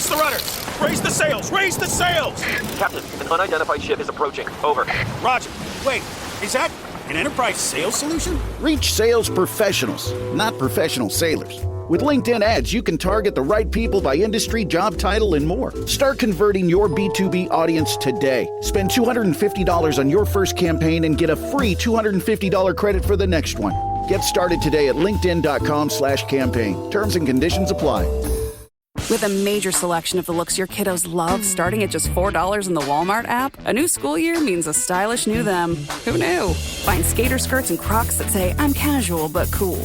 the rudder! Raise the sails! Raise the sails! Captain, an unidentified ship is approaching. Over. Roger. Wait, is that an Enterprise sales solution? Reach sales professionals, not professional sailors. With LinkedIn ads, you can target the right people by industry, job title, and more. Start converting your B2B audience today. Spend $250 on your first campaign and get a free $250 credit for the next one. Get started today at linkedin.com/campaign. Terms and conditions apply. With a major selection of the looks your kiddos love starting at just $4 in the Walmart app, a new school year means a stylish new them. Who knew? Find skater skirts and Crocs that say, I'm casual but cool.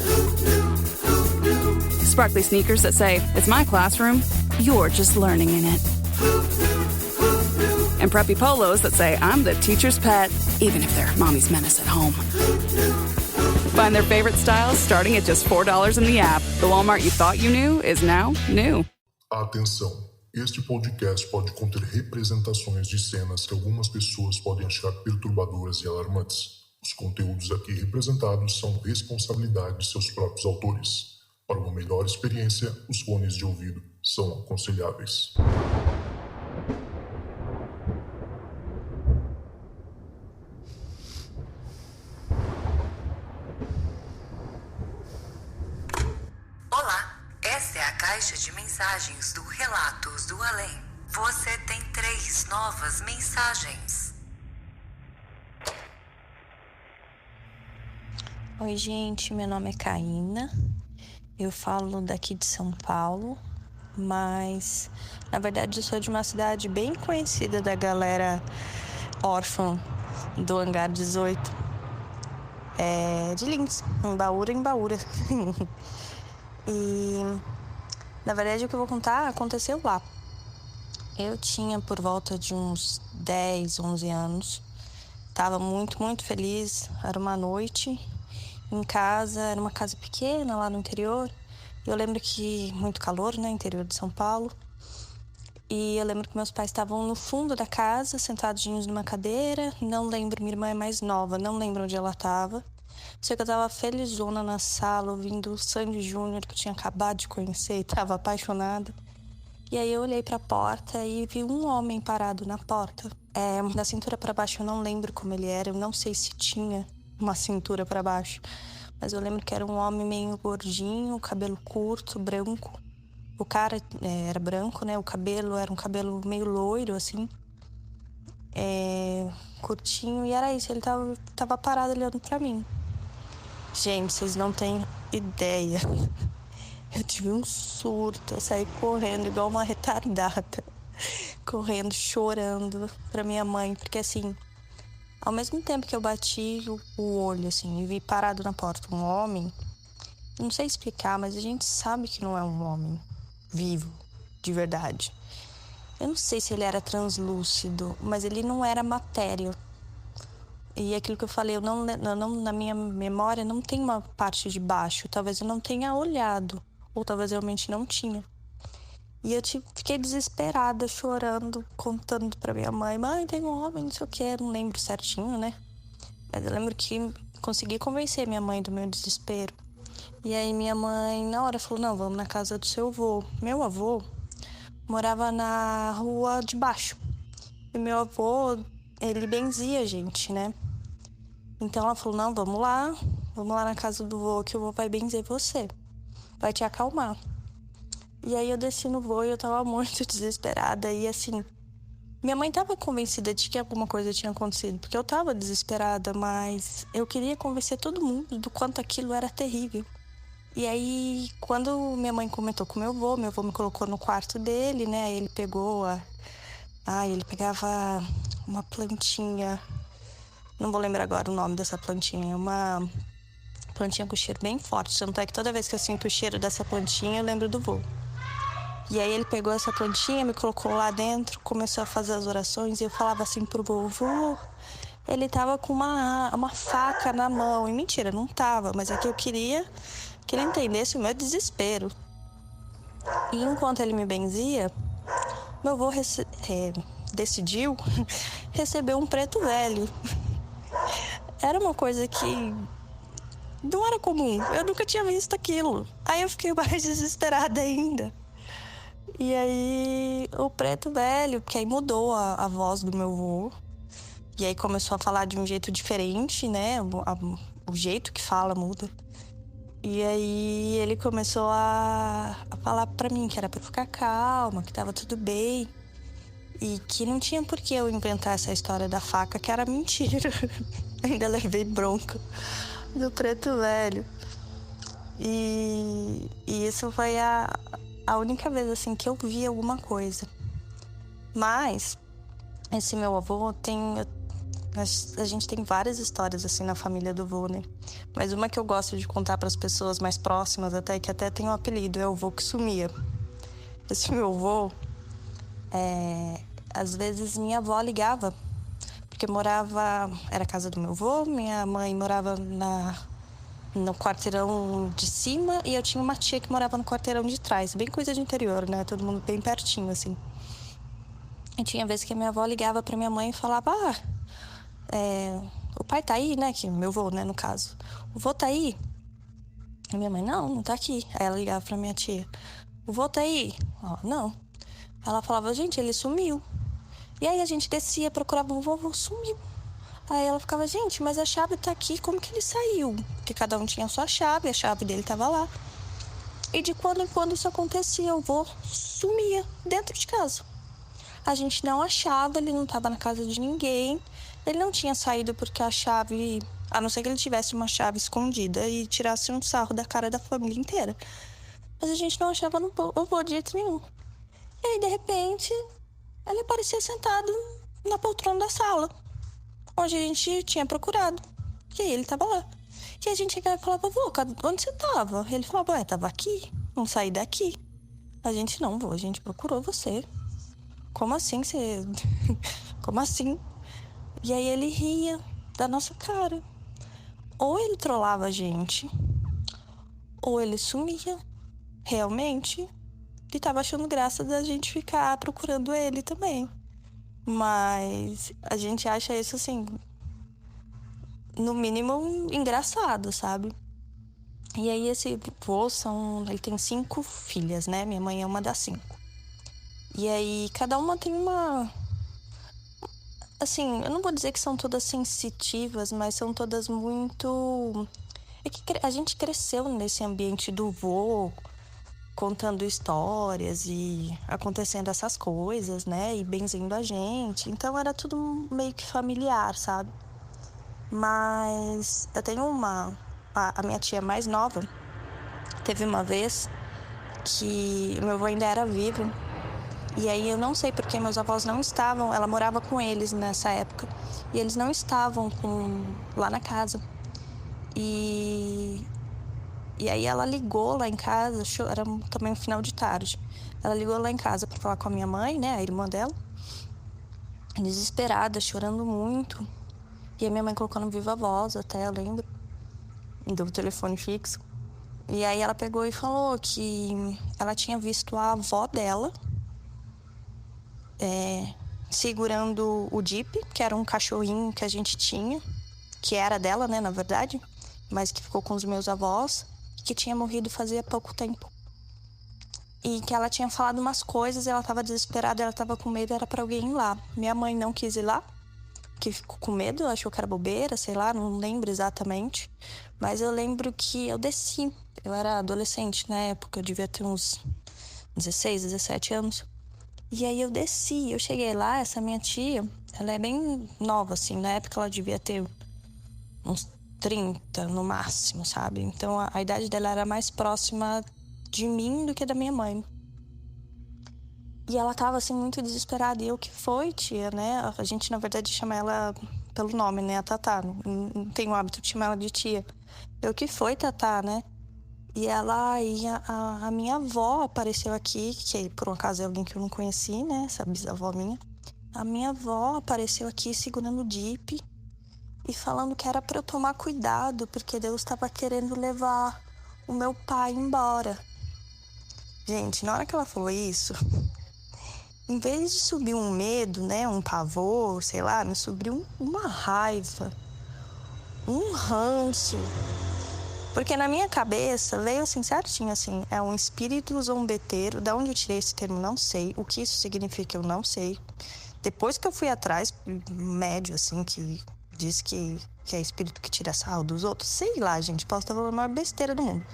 Sparkly sneakers that say, it's my classroom, you're just learning in it. And preppy polos that say, I'm the teacher's pet, even if they're mommy's menace at home. Find their favorite styles starting at just $4 in the app. The Walmart you thought you knew is now new. Atenção! Este podcast pode conter representações de cenas que algumas pessoas podem achar perturbadoras e alarmantes. Os conteúdos aqui representados são responsabilidade de seus próprios autores. Para uma melhor experiência, os fones de ouvido são aconselháveis. Olá, essa é a caixa de mensagens do Relatos do Além. Você tem 3 novas mensagens. Oi, gente, meu nome é Caína. Eu falo daqui de São Paulo, mas na verdade eu sou de uma cidade bem conhecida da galera órfã do Hangar 18. De Lins, em Baúra. E na verdade o que eu vou contar aconteceu lá. Eu tinha por volta de uns 10, 11 anos. Tava muito, muito feliz. Era uma noite em casa, era uma casa pequena lá no interior. E eu lembro que muito calor, né, interior de São Paulo. E eu lembro que meus pais estavam no fundo da casa, sentadinhos numa cadeira. Não lembro, minha irmã é mais nova, não lembro onde ela estava. Sei que eu tava felizona na sala, ouvindo o Sandy Júnior, que eu tinha acabado de conhecer e tava apaixonada. E aí eu olhei pra porta e vi um homem parado na porta. Da cintura pra baixo eu não lembro como ele era, eu não sei se tinha uma cintura pra baixo. Mas eu lembro que era um homem meio gordinho, cabelo curto, branco. O cara era branco, né? O cabelo era um cabelo meio loiro, assim. Curtinho, e era isso, ele tava parado olhando pra mim. Gente, vocês não têm ideia. Eu tive um surto, eu saí correndo igual uma retardada. Correndo, chorando pra minha mãe, porque assim, ao mesmo tempo que eu bati o olho, assim, e vi parado na porta um homem, não sei explicar, mas a gente sabe que não é um homem vivo, de verdade. Eu não sei se ele era translúcido, mas ele não era matéria. E aquilo que eu falei, na minha memória não tem uma parte de baixo. Talvez eu não tenha olhado, ou talvez eu realmente não tinha. E eu fiquei desesperada, chorando, contando pra minha mãe. Mãe, tem um homem, não sei o que, eu não lembro certinho, né? Mas eu lembro que consegui convencer minha mãe do meu desespero. E aí minha mãe, na hora, falou, não, vamos na casa do seu avô. Meu avô morava na rua de baixo. E meu avô, ele benzia a gente, né? Então ela falou, não, vamos lá na casa do vô, que o vô vai benzer você. Vai te acalmar. E aí eu desci no vô e eu tava muito desesperada. E assim, minha mãe tava convencida de que alguma coisa tinha acontecido, porque eu tava desesperada, mas eu queria convencer todo mundo do quanto aquilo era terrível. E aí, quando minha mãe comentou com meu avô me colocou no quarto dele, né? Ele pegou ele pegava uma plantinha, não vou lembrar agora o nome dessa plantinha, uma plantinha com cheiro bem forte. Tanto é que toda vez que eu sinto o cheiro dessa plantinha, eu lembro do vô. E aí ele pegou essa plantinha, me colocou lá dentro, começou a fazer as orações e eu falava assim pro vô, ele tava com uma faca na mão. E mentira, não tava, mas é que eu queria que ele entendesse o meu desespero. E enquanto ele me benzia, meu vô decidiu receber um preto velho. Era uma coisa que não era comum, eu nunca tinha visto aquilo. Aí eu fiquei mais desesperada ainda. E aí, o preto velho, porque aí mudou a voz do meu avô. E aí começou a falar de um jeito diferente, né? O jeito que fala muda. E aí ele começou a falar pra mim que era pra eu ficar calma, que tava tudo bem. E que não tinha por que eu inventar essa história da faca, que era mentira. Ainda levei bronca do preto velho. E isso foi a única vez, assim, que eu vi alguma coisa. Mas esse meu avô tem... A gente tem várias histórias, assim, na família do vô, né? Mas uma que eu gosto de contar para as pessoas mais próximas, até que até tem um apelido, é o vô que sumia. Esse meu vô, às vezes minha avó ligava, porque morava... Era a casa do meu vô, minha mãe morava no quarteirão de cima e eu tinha uma tia que morava no quarteirão de trás. Bem coisa de interior, né? Todo mundo bem pertinho, assim. E tinha vezes que a minha avó ligava pra minha mãe e falava... o pai tá aí, né? Que meu vô, né, no caso. O vô tá aí? E minha mãe, não tá aqui. Aí ela ligava pra minha tia. O vô tá aí? Ó, não. Ela falava, gente, ele sumiu. E aí a gente descia, procurava o vô sumiu. Aí ela ficava, gente, mas a chave tá aqui, como que ele saiu? Porque cada um tinha a sua chave, a chave dele tava lá. E de quando em quando isso acontecia, o vô sumia dentro de casa. A gente não achava, ele não tava na casa de ninguém. Ele não tinha saído porque a chave... A não ser que ele tivesse uma chave escondida e tirasse um sarro da cara da família inteira. Mas a gente não achava no vô de jeito nenhum. E aí, de repente, ele aparecia sentado na poltrona da sala, onde a gente tinha procurado. E aí ele tava lá. E a gente chegava e falava, vô, onde você tava? Ele falava, tava aqui, não saí daqui. A gente, não, vô, a gente procurou você. Como assim você... Como assim? E aí ele ria da nossa cara. Ou ele trollava a gente, ou ele sumia. Realmente, ele tava achando graça da gente ficar procurando ele também. Mas a gente acha isso, assim, no mínimo engraçado, sabe? E aí esse vô ele tem 5 filhas, né? Minha mãe é uma das 5. E aí cada uma tem uma... Assim, eu não vou dizer que são todas sensitivas, mas são todas muito... É que a gente cresceu nesse ambiente do vô, contando histórias e acontecendo essas coisas, né? E benzendo a gente. Então era tudo meio que familiar, sabe? Mas eu tenho a minha tia mais nova, teve uma vez que meu avô ainda era vivo. E aí eu não sei porque meus avós não estavam... Ela morava com eles nessa época. E eles não estavam lá na casa. E aí ela ligou lá em casa, era também um final de tarde. Ela ligou lá em casa pra falar com a minha mãe, né, a irmã dela. Desesperada, chorando muito. E a minha mãe colocou no viva voz, até eu lembro, do telefone fixo. E aí ela pegou e falou que ela tinha visto a avó dela segurando o Jeep, que era um cachorrinho que a gente tinha, que era dela, né, na verdade, mas que ficou com os meus avós, que tinha morrido fazia pouco tempo. E que ela tinha falado umas coisas, ela tava desesperada, ela tava com medo, era pra alguém ir lá. Minha mãe não quis ir lá, que ficou com medo, achou que era bobeira, sei lá, não lembro exatamente. Mas eu lembro que eu desci, eu era adolescente na época, eu devia ter uns 16, 17 anos. E aí eu desci, eu cheguei lá, essa minha tia, ela é bem nova, assim, na época ela devia ter uns 30 no máximo, sabe? Então a idade dela era mais próxima de mim do que da minha mãe. E ela tava, assim, muito desesperada. E eu, que foi, tia, né? A gente, na verdade, chama ela pelo nome, né? A Tatá. Não tenho o hábito de chamar ela de tia. Eu, que foi, Tatá, né? E ela, e a minha avó apareceu aqui, que por um acaso é alguém que eu não conheci, né? Essa bisavó minha. A minha avó apareceu aqui segurando o Jeep e falando que era pra eu tomar cuidado, porque Deus estava querendo levar o meu pai embora. Gente, na hora que ela falou isso, em vez de subir um medo, né? Um pavor, sei lá, me subiu uma raiva, um ranço. Porque na minha cabeça veio assim, certinho, assim, é um espírito zombeteiro. Da onde eu tirei esse termo, não sei. O que isso significa, eu não sei. Depois que eu fui atrás, médio, assim, que diz que é espírito que tira sarro dos outros. Sei lá, gente, posso estar falando a maior besteira do mundo.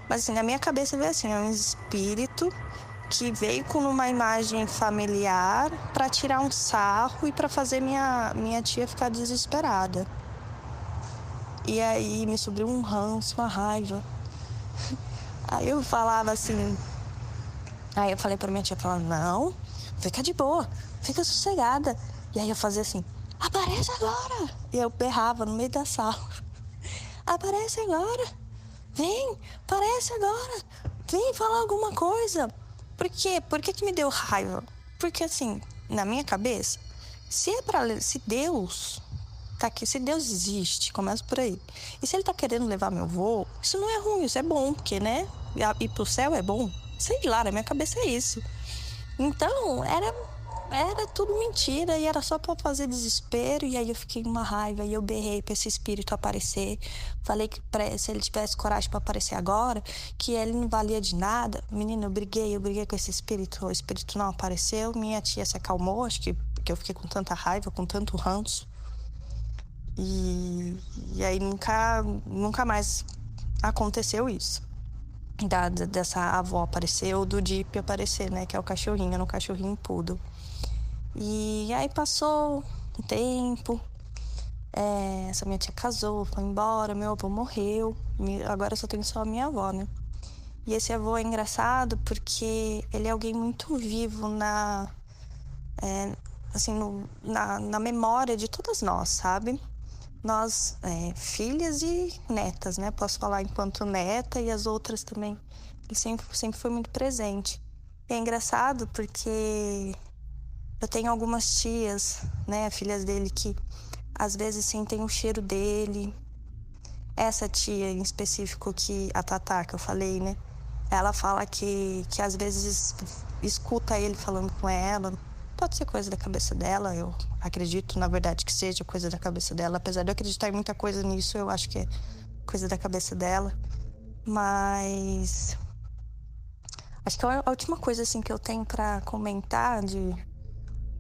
Mas assim, na minha cabeça veio assim, é um espírito que veio com uma imagem familiar pra tirar um sarro e pra fazer minha tia ficar desesperada. E aí me subiu um ranço, uma raiva. Aí eu falava assim... Aí eu falei pra minha tia, falando, não, fica de boa, fica sossegada. E aí eu fazia assim, aparece agora! E eu berrava no meio da sala. Aparece agora! Vem, aparece agora! Vem falar alguma coisa! Por quê? Por que que me deu raiva? Porque assim, na minha cabeça, se Deus tá aqui, se Deus existe, começa por aí. E se ele tá querendo levar meu voo, isso não é ruim, isso é bom, porque, né? Ir pro céu é bom. Sei lá, na minha cabeça é isso. Então, era tudo mentira e era só pra fazer desespero. E aí eu fiquei uma raiva e eu berrei pra esse espírito aparecer. Falei que se ele tivesse coragem pra aparecer agora, que ele não valia de nada. Menina, eu briguei com esse espírito. O espírito não apareceu. Minha tia se acalmou, acho que porque eu fiquei com tanta raiva, com tanto ranço. E aí nunca mais aconteceu isso. Dessa avó aparecer ou do Jeep aparecer, né? Que é o cachorrinho, era um cachorrinho poodle. E aí passou um tempo, essa minha tia casou, foi embora, meu avô morreu. Agora eu só tenho só a minha avó, né? E esse avô é engraçado porque ele é alguém muito vivo na memória de todas nós, sabe? Nós, filhas e netas, né? Posso falar enquanto neta e as outras também. Ele sempre foi muito presente. E é engraçado porque eu tenho algumas tias, né? Filhas dele que às vezes sentem o cheiro dele. Essa tia em específico, a Tatá, que eu falei, né? Ela fala que às vezes escuta ele falando com ela. Pode ser coisa da cabeça dela, eu acredito, na verdade, que seja coisa da cabeça dela. Apesar de eu acreditar em muita coisa nisso, eu acho que é coisa da cabeça dela. Mas acho que a última coisa assim que eu tenho pra comentar de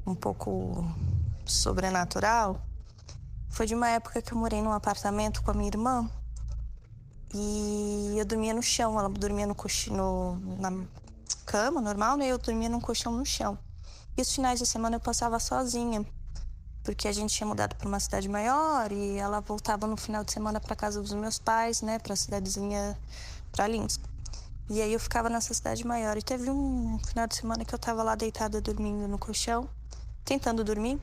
um pouco sobrenatural foi de uma época que eu morei num apartamento com a minha irmã e eu dormia no chão. Ela dormia na cama normal, né? Eu dormia num colchão no chão. E os finais de semana eu passava sozinha, porque a gente tinha mudado para uma cidade maior e ela voltava no final de semana para casa dos meus pais, né, para a cidadezinha, para Lins. E aí eu ficava nessa cidade maior. E teve um final de semana que eu tava lá deitada dormindo no colchão, tentando dormir.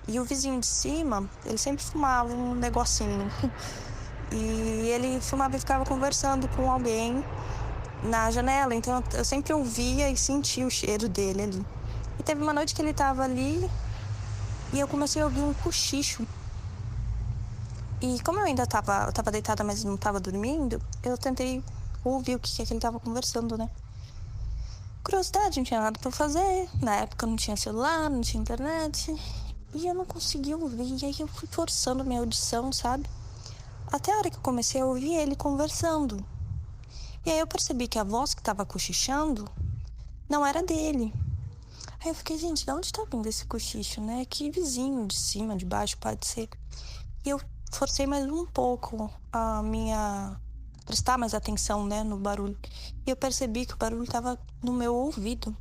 E o vizinho de cima, ele sempre fumava um negocinho. E ele fumava e ficava conversando com alguém na janela. Então eu sempre ouvia e sentia o cheiro dele ali. E teve uma noite que ele tava ali e eu comecei a ouvir um cochicho. E como eu ainda tava deitada, mas não tava dormindo, eu tentei ouvir o que ele tava conversando, né? Curiosidade, não tinha nada pra fazer. Na época não tinha celular, não tinha internet. E eu não conseguia ouvir. E aí eu fui forçando a minha audição, sabe? Até a hora que eu comecei a ouvir ele conversando. E aí eu percebi que a voz que tava cochichando não era dele. Aí eu fiquei, gente, de onde tá vindo esse cochicho, né? Que vizinho de cima, de baixo pode ser? E eu forcei mais um pouco prestar mais atenção, né, no barulho. E eu percebi que o barulho tava no meu ouvido.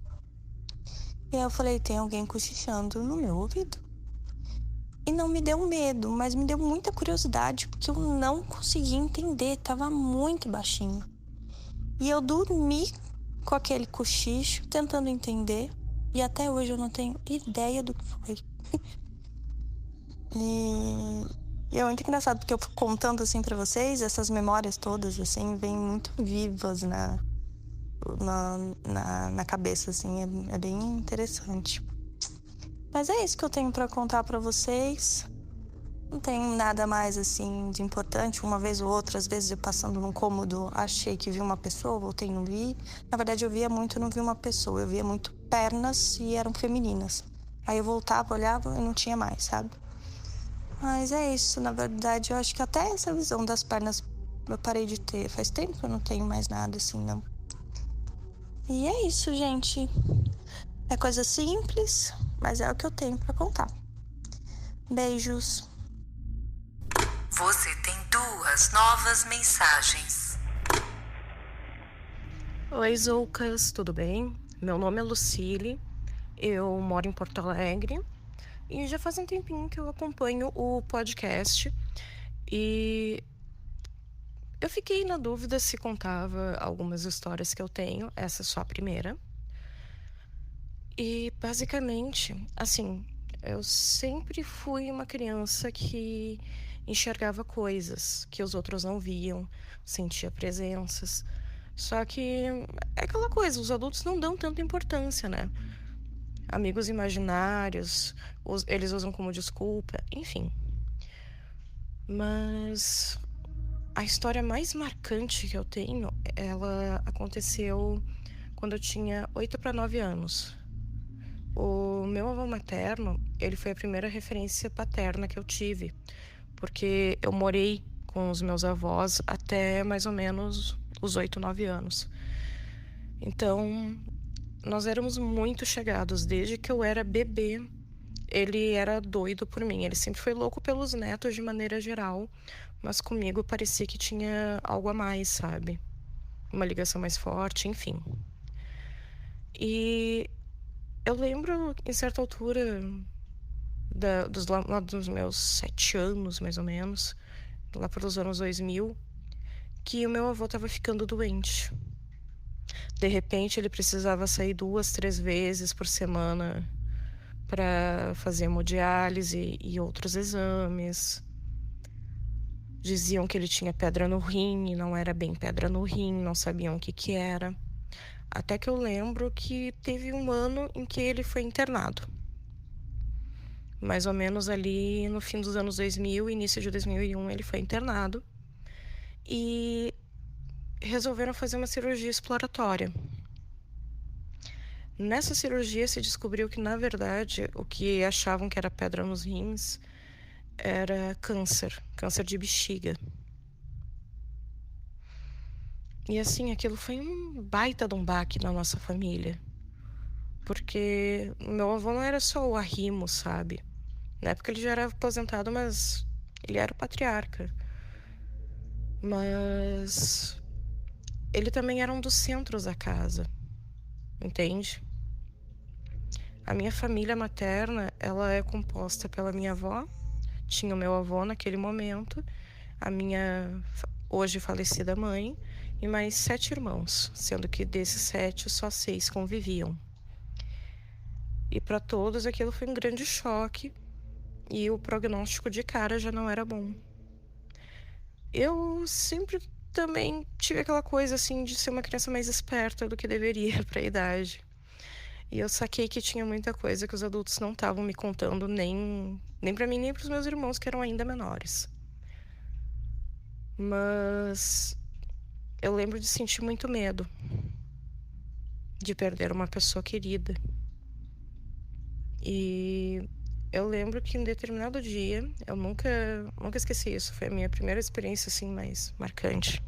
E aí eu falei, tem alguém cochichando no meu ouvido. E não me deu medo, mas me deu muita curiosidade, porque eu não conseguia entender, tava muito baixinho. E eu dormi com aquele cochicho, tentando entender. E até hoje eu não tenho ideia do que foi. E é muito engraçado, porque eu fico contando assim pra vocês, essas memórias todas, assim, vêm muito vivas na cabeça, assim, é bem interessante. Mas é isso que eu tenho pra contar pra vocês. Não tem nada mais, assim, de importante. Uma vez ou outra, às vezes eu passando num cômodo, achei que vi uma pessoa, voltei e não vi. Na verdade, eu via muito e não vi uma pessoa. Eu via muito pernas e eram femininas. Aí eu voltava, olhava e não tinha mais, sabe? Mas é isso, na verdade. Eu acho que até essa visão das pernas eu parei de ter. Faz tempo que eu não tenho mais nada assim, não. E é isso, gente. É coisa simples, mas é o que eu tenho pra contar. Beijos. Você tem 2 novas mensagens. Oi, Zoucas, tudo bem? Meu nome é Lucille, eu moro em Porto Alegre e já faz um tempinho que eu acompanho o podcast e eu fiquei na dúvida se contava algumas histórias que eu tenho, essa é só a primeira. E basicamente, assim, eu sempre fui uma criança que enxergava coisas que os outros não viam, sentia presenças. Só que é aquela coisa, os adultos não dão tanta importância, né? Amigos imaginários, eles usam como desculpa, enfim. Mas a história mais marcante que eu tenho, ela aconteceu quando eu tinha 8 para 9 anos. O meu avô materno, ele foi a primeira referência paterna que eu tive, porque eu morei com os meus avós até mais ou menos os 8, 9 anos. Então, nós éramos muito chegados. Desde que eu era bebê, ele era doido por mim. Ele sempre foi louco pelos netos de maneira geral, mas comigo parecia que tinha algo a mais, sabe? Uma ligação mais forte, enfim. E eu lembro, em certa altura, lá dos meus 7 anos, mais ou menos, lá pelos anos 2000, que o meu avô estava ficando doente. De repente, ele precisava sair 2, 3 vezes por semana para fazer hemodiálise e outros exames. Diziam que ele tinha pedra no rim, e não era bem pedra no rim, não sabiam o que era. Até que eu lembro que teve um ano em que ele foi internado. Mais ou menos ali no fim dos anos 2000, início de 2001, ele foi internado. E resolveram fazer uma cirurgia exploratória. Nessa cirurgia se descobriu que, na verdade, o que achavam que era pedra nos rins era câncer de bexiga. E assim, aquilo foi um baita de um baque na nossa família. Porque meu avô não era só o arrimo, sabe? Na época ele já era aposentado, mas ele era o patriarca. Mas ele também era um dos centros da casa, entende? A minha família materna, ela é composta pela minha avó, tinha o meu avô naquele momento, a minha hoje falecida mãe e mais 7 irmãos, sendo que desses 7 só 6 conviviam. E para todos aquilo foi um grande choque e o prognóstico de cara já não era bom. Eu sempre também tive aquela coisa assim de ser uma criança mais esperta do que deveria para a idade. E eu saquei que tinha muita coisa que os adultos não estavam me contando, nem para mim, nem para os meus irmãos, que eram ainda menores. Mas eu lembro de sentir muito medo de perder uma pessoa querida. E eu lembro que em determinado dia, eu nunca esqueci isso, foi a minha primeira experiência assim mais marcante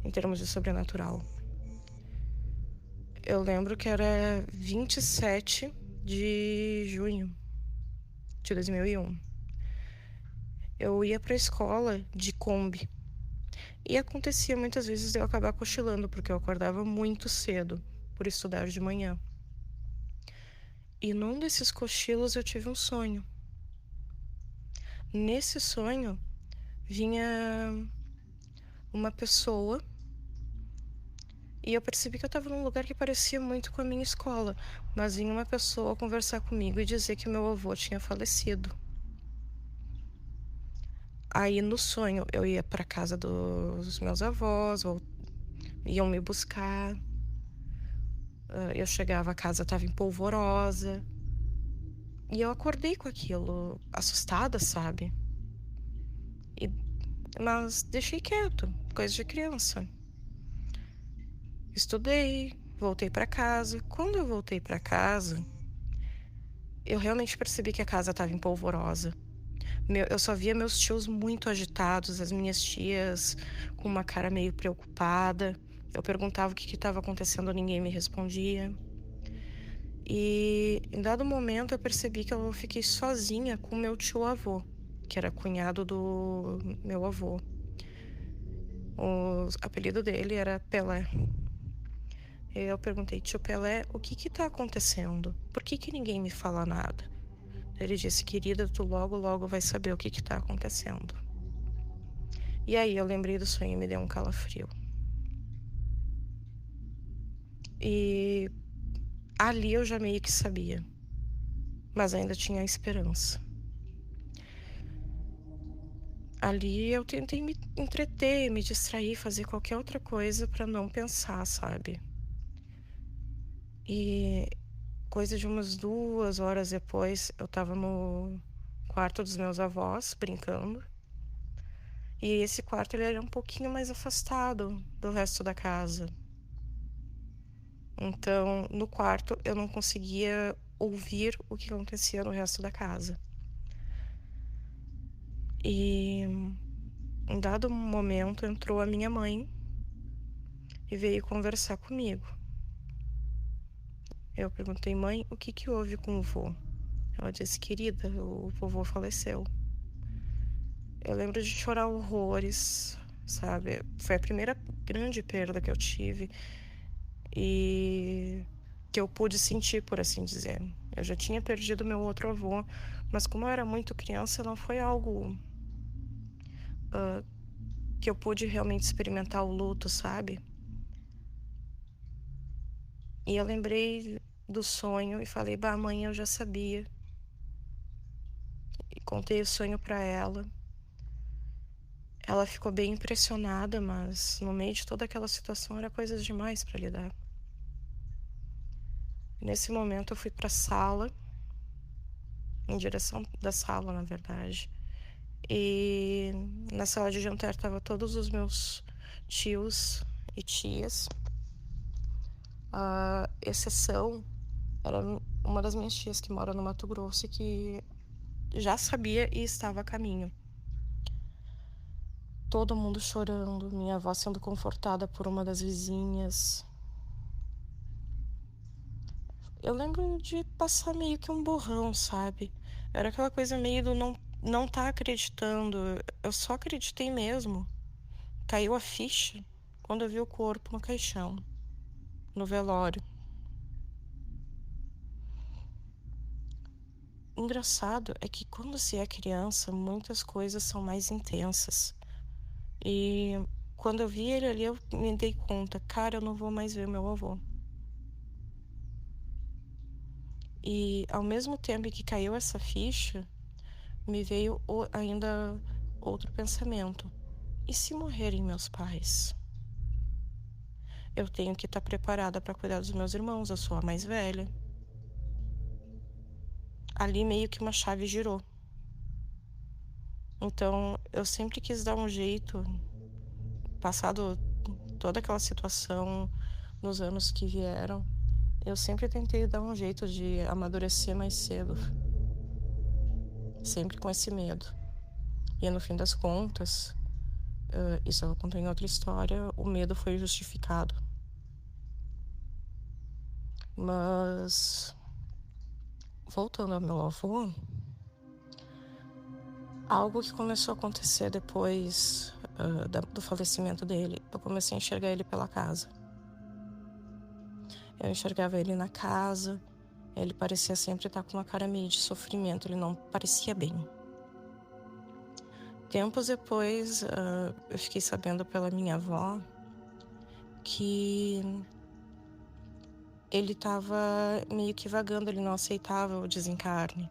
em termos de sobrenatural. Eu lembro que era 27 de junho de 2001. Eu ia para a escola de Kombi. E acontecia muitas vezes de eu acabar cochilando, porque eu acordava muito cedo por estudar de manhã. E num desses cochilos eu tive um sonho. Nesse sonho vinha uma pessoa e eu percebi que eu estava num lugar que parecia muito com a minha escola, mas vinha uma pessoa conversar comigo e dizer que meu avô tinha falecido. Aí no sonho eu ia para casa dos meus avós, iam me buscar. Eu chegava, a casa estava em polvorosa. E eu acordei com aquilo, assustada, sabe? Mas deixei quieto, coisa de criança. Estudei, voltei para casa. Quando eu voltei para casa, eu realmente percebi que a casa estava em polvorosa. Eu só via meus tios muito agitados, as minhas tias com uma cara meio preocupada. Eu perguntava o que estava acontecendo, ninguém me respondia. E em dado momento eu percebi que eu fiquei sozinha com meu tio-avô, que era cunhado do meu avô. O apelido dele era Pelé. Eu perguntei, tio Pelé, o que tá acontecendo? Por que ninguém me fala nada? Ele disse, querida, tu logo vai saber o que tá acontecendo. E aí eu lembrei do sonho e me deu um calafrio. E ali eu já meio que sabia, mas ainda tinha esperança. Ali eu tentei me entreter, me distrair, fazer qualquer outra coisa pra não pensar, sabe? E coisa de umas 2 horas depois, eu tava no quarto dos meus avós, brincando. E esse quarto, ele era um pouquinho mais afastado do resto da casa. Então, no quarto, eu não conseguia ouvir o que acontecia no resto da casa. E em dado momento, entrou a minha mãe e veio conversar comigo. Eu perguntei, mãe, o que houve com o vô? Ela disse, querida, o vovô faleceu. Eu lembro de chorar horrores, sabe? Foi a primeira grande perda que eu tive e que eu pude sentir, por assim dizer. Eu já tinha perdido meu outro avô, mas como eu era muito criança, não foi algo que eu pude realmente experimentar o luto, sabe? E eu lembrei do sonho e falei, bah, mãe, eu já sabia. E contei o sonho pra ela. Ela ficou bem impressionada, mas no meio de toda aquela situação era coisas demais pra lidar. Nesse momento eu fui pra sala, em direção da sala, na verdade. E na sala de jantar tava todos os meus tios e tias. A exceção era uma das minhas tias que mora no Mato Grosso e que já sabia e estava a caminho. Todo mundo chorando, minha avó sendo confortada por uma das vizinhas. Eu lembro de passar meio que um borrão, sabe? Era aquela coisa meio do não tá acreditando. Eu só acreditei mesmo. Caiu a ficha quando eu vi o corpo no caixão, no velório. Engraçado é que quando se é criança, muitas coisas são mais intensas. E quando eu vi ele ali, eu me dei conta, cara, eu não vou mais ver meu avô. E ao mesmo tempo que caiu essa ficha, me veio ainda outro pensamento. E se morrerem meus pais? Eu tenho que estar preparada para cuidar dos meus irmãos, eu sou a mais velha. Ali meio que uma chave girou. Então, eu sempre quis dar um jeito, passado toda aquela situação, nos anos que vieram, eu sempre tentei dar um jeito de amadurecer mais cedo. Sempre com esse medo. E no fim das contas, isso eu contei em outra história, o medo foi justificado. Mas, voltando ao meu avô, algo que começou a acontecer depois do falecimento dele, eu comecei a enxergar ele pela casa. Eu enxergava ele na casa, ele parecia sempre estar com uma cara meio de sofrimento, ele não parecia bem. Tempos depois, eu fiquei sabendo pela minha avó que ele estava meio que vagando, ele não aceitava o desencarne.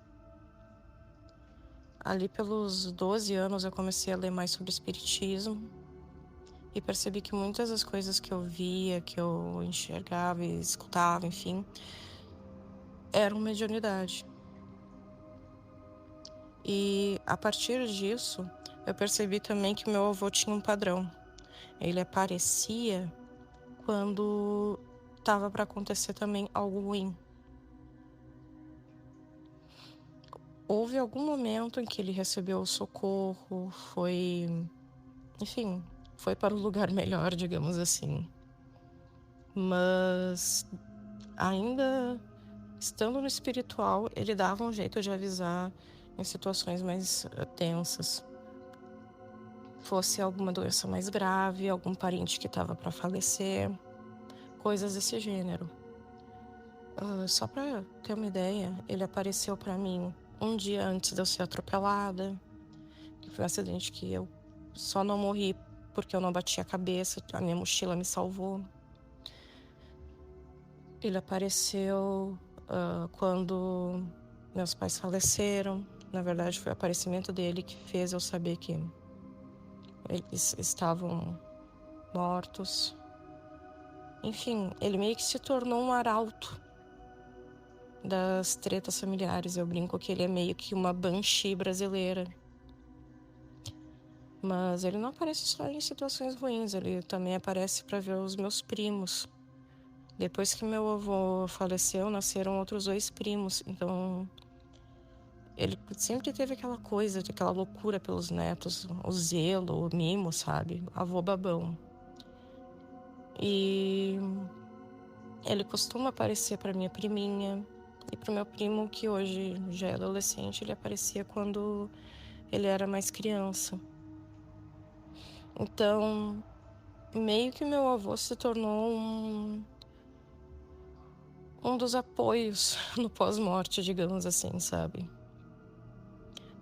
Ali pelos 12 anos eu comecei a ler mais sobre espiritismo e percebi que muitas das coisas que eu via, que eu enxergava e escutava, enfim, eram mediunidade. E a partir disso, eu percebi também que meu avô tinha um padrão. Ele aparecia quando estava para acontecer também algo ruim. houve algum momento em que ele recebeu socorro, enfim, foi para um lugar melhor, digamos assim. Mas ainda estando no espiritual, ele dava um jeito de avisar em situações mais tensas. Fosse alguma doença mais grave, algum parente que estava para falecer, coisas desse gênero. Só para ter uma ideia, ele apareceu para mim um dia antes de eu ser atropelada, que foi um acidente que eu só não morri porque eu não bati a cabeça, a minha mochila me salvou. Ele apareceu quando meus pais faleceram. Na verdade, foi o aparecimento dele que fez eu saber que eles estavam mortos. Enfim, ele meio que se tornou um arauto das tretas familiares. Eu brinco que ele é meio que uma Banshee brasileira. Mas ele não aparece só em situações ruins, ele também aparece para ver os meus primos. Depois que meu avô faleceu, nasceram outros 2 primos. Então, ele sempre teve aquela coisa, aquela loucura pelos netos, o zelo, o mimo, sabe? Avô babão. E ele costuma aparecer para minha priminha e para o meu primo, que hoje já é adolescente. Ele aparecia quando ele era mais criança. Então, meio que meu avô se tornou um dos apoios no pós-morte, digamos assim, sabe?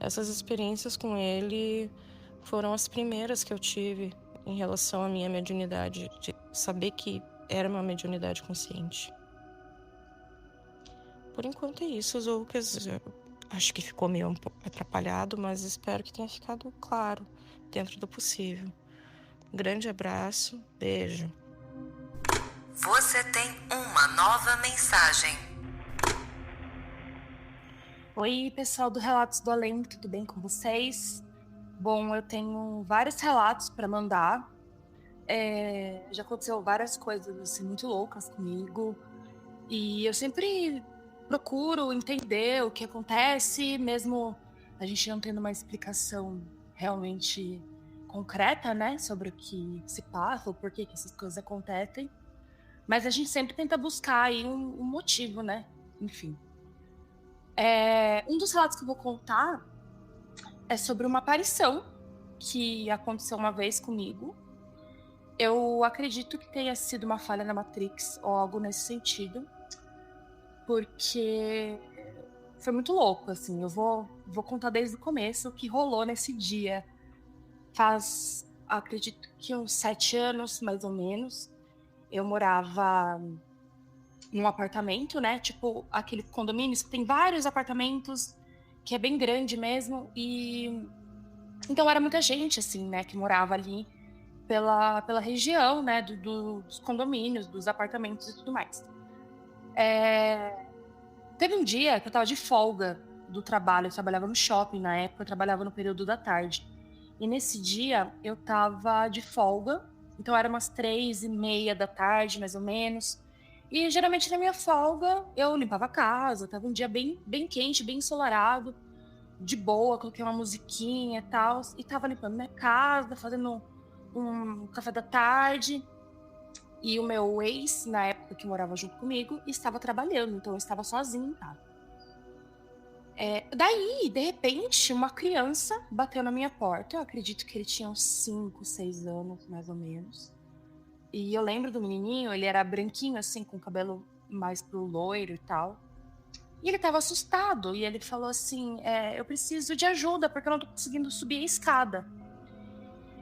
Essas experiências com ele foram as primeiras que eu tive em relação à minha mediunidade, de saber que era uma mediunidade consciente. Por enquanto é isso, Lucas. Acho que ficou meio um pouco atrapalhado, mas espero que tenha ficado claro, dentro do possível. Um grande abraço, beijo. Você tem uma nova mensagem. Oi, pessoal do Relatos do Além, tudo bem com vocês? Bom, eu tenho vários relatos para mandar. Já aconteceu várias coisas assim, muito loucas comigo. E eu sempre procuro entender o que acontece, mesmo a gente não tendo uma explicação realmente concreta, né, sobre o que se passa, ou por que essas coisas acontecem. Mas a gente sempre tenta buscar aí um motivo, né? Enfim. Um dos relatos que eu vou contar é sobre uma aparição que aconteceu uma vez comigo. Eu acredito que tenha sido uma falha na Matrix ou algo nesse sentido, porque foi muito louco, assim. Eu vou contar desde o começo o que rolou nesse dia. Faz, acredito que uns 7 anos, mais ou menos. Eu morava num apartamento, né? Tipo, aquele condomínio que tem vários apartamentos, que é bem grande mesmo. E então era muita gente, assim, né? Que morava ali pela região, né? Dos condomínios, dos apartamentos e tudo mais. Teve um dia que eu tava de folga do trabalho. Eu trabalhava no shopping na época, eu trabalhava no período da tarde. E nesse dia eu tava de folga. Então era umas 3:30 da tarde, mais ou menos. E geralmente na minha folga eu limpava a casa, tava um dia bem, bem quente, bem ensolarado, de boa, coloquei uma musiquinha e tal. E tava limpando minha casa, fazendo um café da tarde. E o meu ex, na época que morava junto comigo, estava trabalhando, então eu estava sozinha, tá? Daí, de repente, uma criança bateu na minha porta. Eu acredito que ele tinha uns 5, 6 anos, mais ou menos. E eu lembro do menininho, ele era branquinho, assim, com o cabelo mais pro loiro e tal. E ele tava assustado, e ele falou assim, eu preciso de ajuda, porque eu não tô conseguindo subir a escada.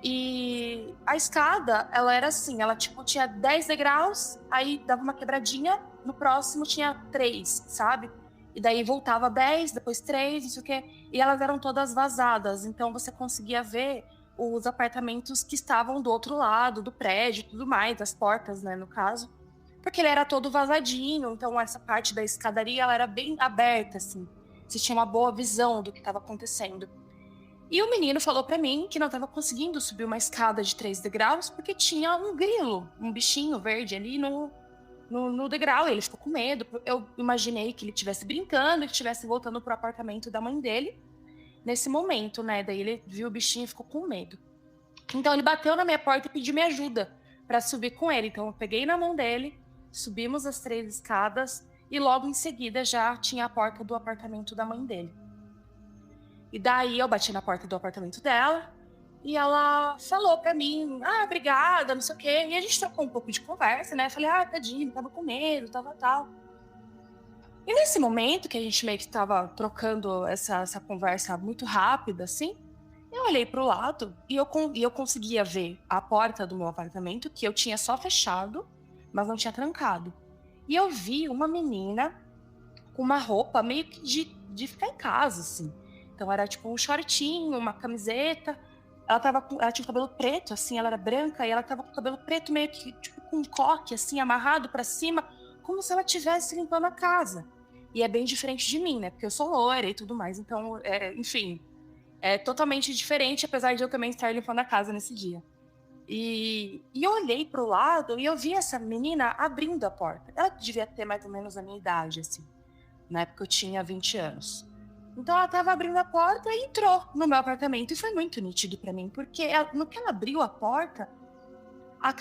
E a escada, ela era assim, ela tipo tinha 10 degraus, aí dava uma quebradinha, no próximo tinha 3, sabe? E daí voltava 10, depois 3, não sei o quê. E elas eram todas vazadas, então você conseguia ver os apartamentos que estavam do outro lado do prédio e tudo mais, as portas, né, no caso. Porque ele era todo vazadinho, então essa parte da escadaria, ela era bem aberta, assim. Você tinha uma boa visão do que estava acontecendo. E o menino falou pra mim que não estava conseguindo subir uma escada de 3 degraus porque tinha um grilo, um bichinho verde ali no degrau, e ele ficou com medo. Eu imaginei que ele estivesse brincando, que estivesse voltando pro apartamento da mãe dele nesse momento, né? Daí ele viu o bichinho e ficou com medo. Então ele bateu na minha porta e pediu minha ajuda para subir com ele. Então eu peguei na mão dele, subimos as 3 escadas e logo em seguida já tinha a porta do apartamento da mãe dele. E daí eu bati na porta do apartamento dela e ela falou pra mim, obrigada, não sei o quê. E a gente trocou um pouco de conversa, né? Falei, tadinho, tava com medo, tal. E nesse momento que a gente meio que tava trocando essa conversa muito rápida, assim, eu olhei pro lado e eu conseguia ver a porta do meu apartamento, que eu tinha só fechado, mas não tinha trancado. E eu vi uma menina com uma roupa meio que de ficar em casa, assim. Então era tipo um shortinho, uma camiseta. Ela tinha o cabelo preto, assim, ela era branca, e ela tava com o cabelo preto meio que tipo com um coque, assim, amarrado pra cima, como se ela estivesse limpando a casa. E é bem diferente de mim, né? Porque eu sou loira e tudo mais, então, enfim, é totalmente diferente, apesar de eu também estar limpando a casa nesse dia. E eu olhei pro lado e eu vi essa menina abrindo a porta. Ela devia ter mais ou menos a minha idade, assim. Na época eu tinha 20 anos. Então ela tava abrindo a porta e entrou no meu apartamento. E foi muito nítido pra mim, porque no que ela abriu a porta, a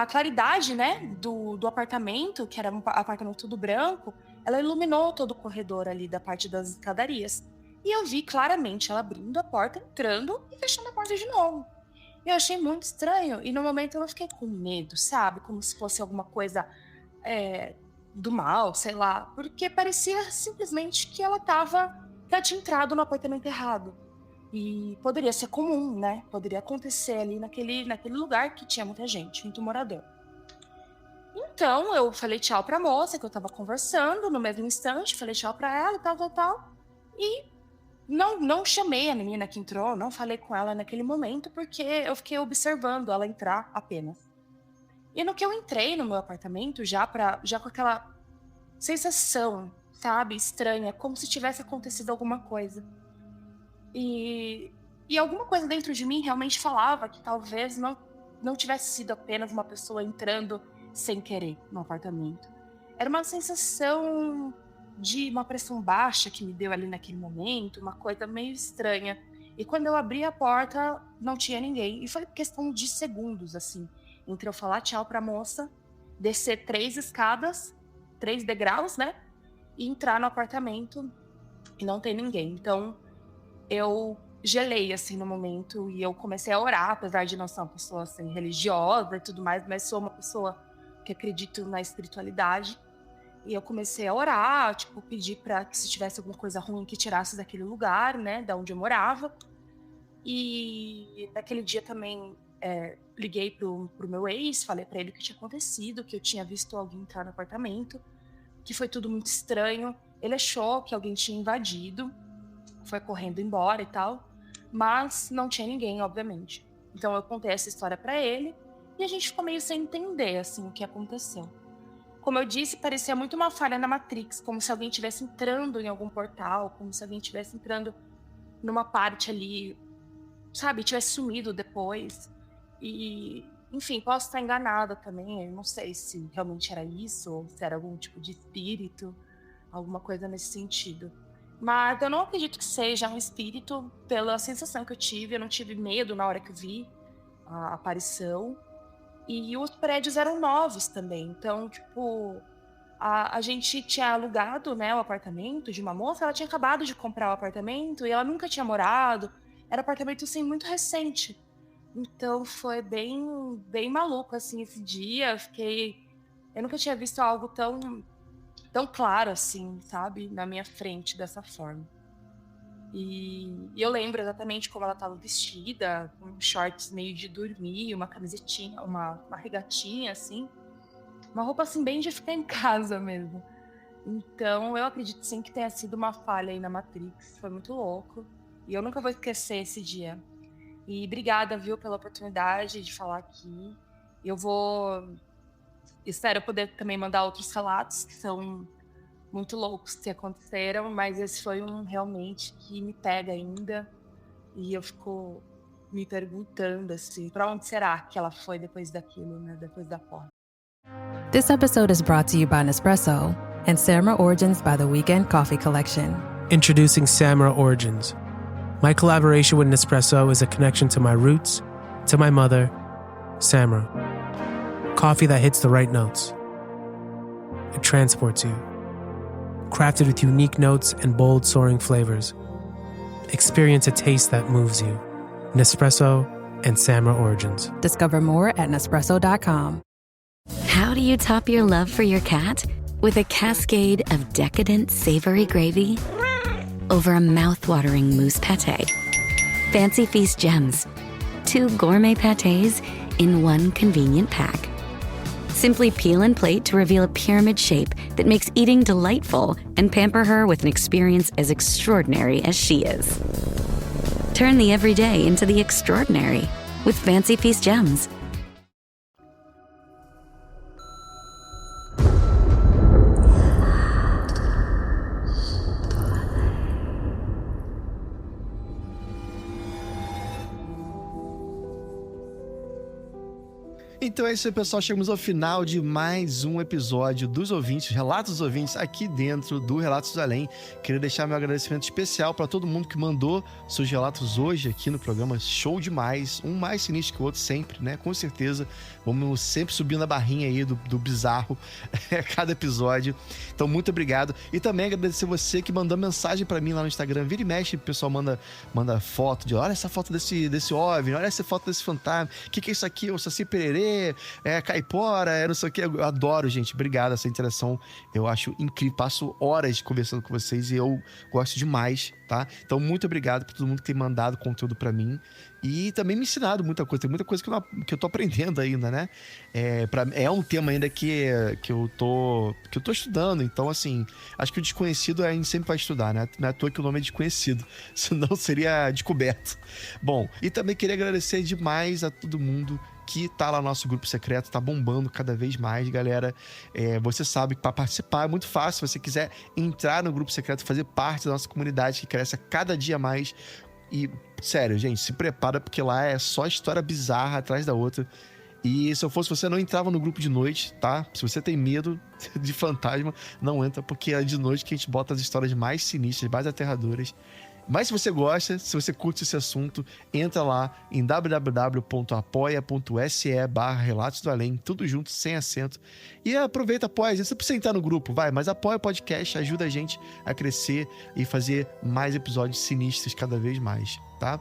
claridade, né, do apartamento, que era um apartamento tudo branco, ela iluminou todo o corredor ali da parte das escadarias. E eu vi claramente ela abrindo a porta, entrando e fechando a porta de novo. Eu achei muito estranho, e no momento eu fiquei com medo, sabe? Como se fosse alguma coisa do mal, sei lá. Porque parecia simplesmente que ela tinha entrado no apartamento errado. E poderia ser comum, né? Poderia acontecer ali naquele lugar que tinha muita gente, muito morador. Então eu falei tchau pra moça que eu tava conversando no mesmo instante, falei tchau pra ela, tal. E não chamei a menina que entrou, não falei com ela naquele momento, porque eu fiquei observando ela entrar apenas. E no que eu entrei no meu apartamento, já com aquela sensação, sabe, estranha, como se tivesse acontecido alguma coisa. E alguma coisa dentro de mim realmente falava que talvez não tivesse sido apenas uma pessoa entrando sem querer no apartamento. Era uma sensação de uma pressão baixa que me deu ali naquele momento, uma coisa meio estranha. E quando eu abri a porta, não tinha ninguém. E foi questão de segundos, assim, entre eu falar tchau pra moça, descer 3 escadas, 3 degraus, né? E entrar no apartamento e não ter ninguém. Então, eu gelei, assim, no momento, e eu comecei a orar, apesar de não ser uma pessoa, assim, religiosa e tudo mais, mas sou uma pessoa que acredito na espiritualidade. E eu comecei a orar, tipo, pedir para que se tivesse alguma coisa ruim que tirasse daquele lugar, né, da onde eu morava. E naquele dia também liguei pro meu ex, falei para ele o que tinha acontecido, que eu tinha visto alguém entrar no apartamento, que foi tudo muito estranho. Ele achou que alguém tinha invadido, foi correndo embora e tal, mas não tinha ninguém, obviamente. Então eu contei essa história para ele e a gente ficou meio sem entender, assim, o que aconteceu. Como eu disse, parecia muito uma falha na Matrix, como se alguém estivesse entrando em algum portal, como se alguém estivesse entrando numa parte ali, sabe, tivesse sumido depois. E, enfim, posso estar enganada também, eu não sei se realmente era isso, ou se era algum tipo de espírito, alguma coisa nesse sentido. Mas eu não acredito que seja um espírito pela sensação que eu tive, eu não tive medo na hora que eu vi a aparição. E os prédios eram novos também, então, tipo, a gente tinha alugado, né, o apartamento de uma moça, ela tinha acabado de comprar o apartamento e ela nunca tinha morado, era um apartamento, assim, muito recente. Então foi bem, bem maluco, assim, esse dia, eu nunca tinha visto algo tão claro, assim, sabe, na minha frente dessa forma. E eu lembro exatamente como ela estava vestida, com shorts meio de dormir, uma camisetinha, uma regatinha, assim. Uma roupa, assim, bem de ficar em casa mesmo. Então, eu acredito, sim, que tenha sido uma falha aí na Matrix. Foi muito louco. E eu nunca vou esquecer esse dia. E obrigada, viu, pela oportunidade de falar aqui. Espero poder também mandar outros relatos que são muito loucos que aconteceram, mas esse foi um realmente que me pega ainda, e eu fico me perguntando, assim, pra onde será que ela foi depois daquilo, né, depois da porta. This episode is brought to you by Nespresso and Samra Origins by the Weekend Coffee Collection. Introducing Samra Origins. My collaboration with Nespresso is a connection to my roots, to my mother, Samra. Coffee that hits the right notes. It transports you. Crafted with unique notes and bold, soaring flavors. Experience a taste that moves you. Nespresso and Samra Origins. Discover more at Nespresso.com. How do you top your love for your cat? With a cascade of decadent, savory gravy over a mouth-watering mousse pâté. Fancy Feast Gems. 2 gourmet pâtés in 1 convenient pack. Simply peel and plate to reveal a pyramid shape that makes eating delightful and pamper her with an experience as extraordinary as she is. Turn the everyday into the extraordinary with Fancy Feast Gems. Então é isso aí, pessoal. Chegamos ao final de mais um episódio dos ouvintes, Relatos dos Ouvintes, aqui dentro do Relatos do Além. Queria deixar meu agradecimento especial para todo mundo que mandou seus relatos hoje aqui no programa. Show demais. Um mais sinistro que o outro sempre, né? Com certeza. Vamos sempre subindo a barrinha aí do bizarro a cada episódio. Então, muito obrigado. E também agradecer você que mandou mensagem para mim lá no Instagram. Vira e mexe, o pessoal manda foto de olha essa foto desse OVNI, olha essa foto desse fantasma. O que é isso aqui? O Saci Pererê? Caipora, não sei o que. Eu adoro, gente. Obrigado essa interação. Eu acho incrível. Passo horas conversando com vocês e eu gosto demais, tá? Então, muito obrigado por todo mundo que tem mandado conteúdo pra mim e também me ensinado muita coisa. Tem muita coisa que eu tô aprendendo ainda, né? É um tema ainda que eu tô estudando. Então, assim, acho que o desconhecido a gente sempre vai estudar, né? Não é à toa que o nome é desconhecido. Senão seria descoberto. Bom, e também queria agradecer demais a todo mundo que tá lá no nosso grupo secreto, tá bombando cada vez mais, galera. Você sabe que para participar é muito fácil. Se você quiser entrar no grupo secreto, fazer parte da nossa comunidade que cresce a cada dia mais. E, sério, gente, se prepara porque lá é só história bizarra atrás da outra. E se eu fosse você, não entrava no grupo de noite, tá? Se você tem medo de fantasma, não entra, porque é de noite que a gente bota as histórias mais sinistras, mais aterradoras. Mas se você gosta, se você curte esse assunto, entra lá em www.apoia.se/Relatos do Além, tudo junto, sem acento. E aproveita, apoia. Você precisa entrar no grupo, vai, mas apoia o podcast, ajuda a gente a crescer e fazer mais episódios sinistros cada vez mais, tá?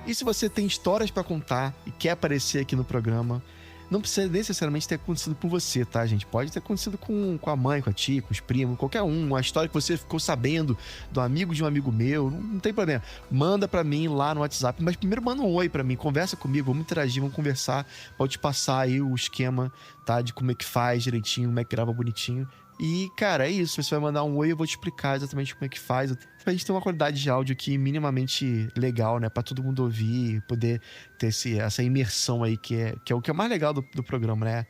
E se você tem histórias pra contar e quer aparecer aqui no programa, não precisa necessariamente ter acontecido com você, tá, gente? Pode ter acontecido com a mãe, com a tia, com os primos, qualquer um. Uma história que você ficou sabendo do amigo de um amigo meu, não tem problema. Manda pra mim lá no WhatsApp, mas primeiro manda um oi pra mim, conversa comigo, vamos interagir, vamos conversar. Pode passar aí o esquema, tá? De como é que faz direitinho, como é que grava bonitinho. E, cara, é isso. Você vai mandar um oi, eu vou te explicar exatamente como é que faz. Pra gente ter uma qualidade de áudio aqui minimamente legal, né? Pra todo mundo ouvir, poder ter essa imersão aí, que é o que é mais legal do programa, né?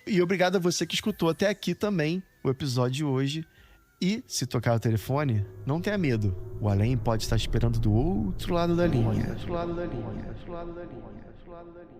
E obrigado a você que escutou até aqui também o episódio de hoje. E, se tocar o telefone, não tenha medo. O Além pode estar esperando do outro lado da linha. Do outro lado da linha. Do outro lado da linha. Do outro lado da linha.